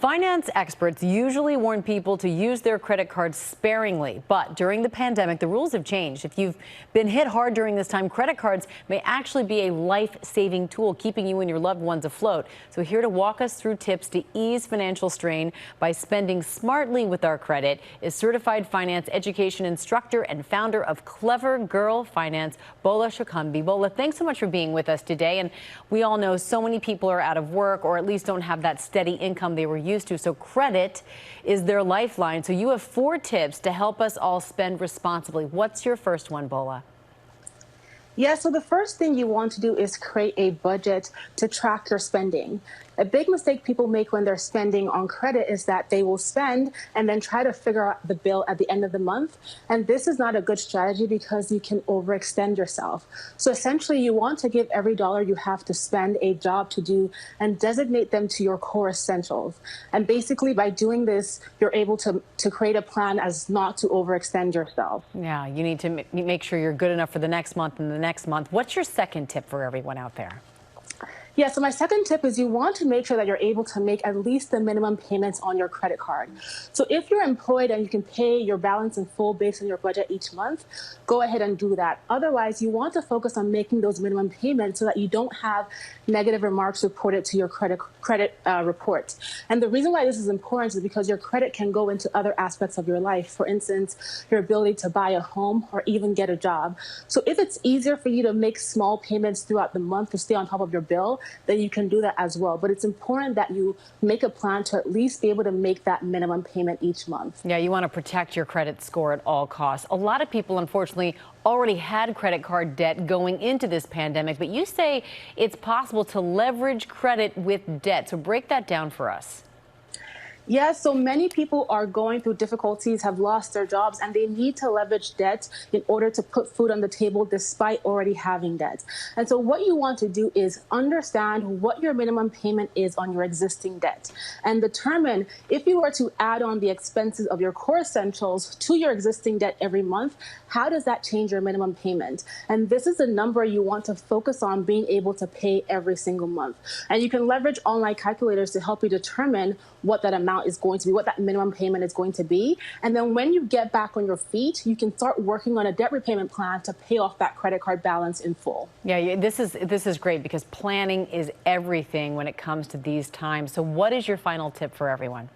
Finance experts usually warn people to use their credit cards sparingly, but during the pandemic, the rules have changed. If you've been hit hard during this time, credit cards may actually be a life-saving tool, keeping you and your loved ones afloat. So here to walk us through tips to ease financial strain by spending smartly with our credit is certified finance education instructor and founder of Clever Girl Finance, Bola Sokunbi. Bola, thanks so much for being with us today. And we all know so many people are out of work or at least don't have that steady income they were used to. So credit is their lifeline. So you have 4 tips to help us all spend responsibly. What's your first one, Bola? Yeah, so the first thing you want to do is create a budget to track your spending. A big mistake people make when they're spending on credit is that they will spend and then try to figure out the bill at the end of the month. And this is not a good strategy because you can overextend yourself. So essentially, you want to give every dollar you have to spend a job to do and designate them to your core essentials. And basically, by doing this, you're able to create a plan as not to overextend yourself. Yeah, you need to make sure you're good enough for the next month and the next month. What's your second tip for everyone out there? Yeah, so my second tip is you want to make sure that you're able to make at least the minimum payments on your credit card. So if you're employed and you can pay your balance in full based on your budget each month, go ahead and do that. Otherwise, you want to focus on making those minimum payments so that you don't have negative remarks reported to your credit report. And the reason why this is important is because your credit can go into other aspects of your life. For instance, your ability to buy a home or even get a job. So if it's easier for you to make small payments throughout the month to stay on top of your bill, then you can do that as well. But it's important that you make a plan to at least be able to make that minimum payment each month. Yeah, you want to protect your credit score at all costs. A lot of people, unfortunately, already had credit card debt going into this pandemic, but you say it's possible to leverage credit with debt. So break that down for us. Yeah, so many people are going through difficulties, have lost their jobs, and they need to leverage debt in order to put food on the table despite already having debt. And so what you want to do is understand what your minimum payment is on your existing debt and determine if you were to add on the expenses of your core essentials to your existing debt every month, how does that change your minimum payment? And this is a number you want to focus on being able to pay every single month. And you can leverage online calculators to help you determine what that amount is going to be, what that minimum payment is going to be. And then when you get back on your feet, you can start working on a debt repayment plan to pay off that credit card balance in full. Yeah, this is great because planning is everything when it comes to these times. So what is your final tip for everyone?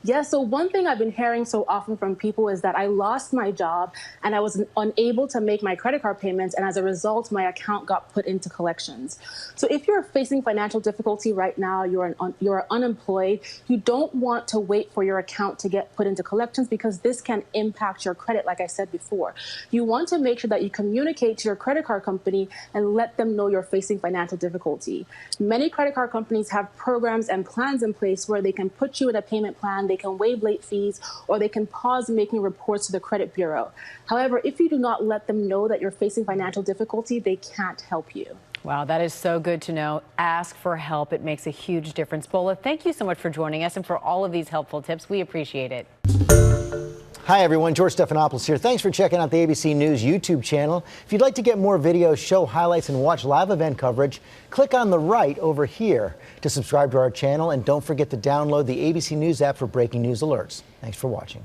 Yeah, so one thing I've been hearing so often from people is that I lost my job and I was unable to make my credit card payments, and as a result, my account got put into collections. So if you're facing financial difficulty right now, you're unemployed, you don't want to wait for your account to get put into collections because this can impact your credit, like I said before. You want to make sure that you communicate to your credit card company and let them know you're facing financial difficulty. Many credit card companies have programs and plans in place where they can put you in a payment plan, they can waive late fees, or they can pause making reports to the credit bureau. However, if you do not let them know that you're facing financial difficulty, they can't help you. Wow, that is so good to know. Ask for help. It makes a huge difference. Bola, thank you so much for joining us and for all of these helpful tips. We appreciate it. Hi, everyone. George Stephanopoulos here. Thanks for checking out the ABC News YouTube channel. If you'd like to get more videos, show highlights, and watch live event coverage, click on the right over here to subscribe to our channel. And don't forget to download the ABC News app for breaking news alerts. Thanks for watching.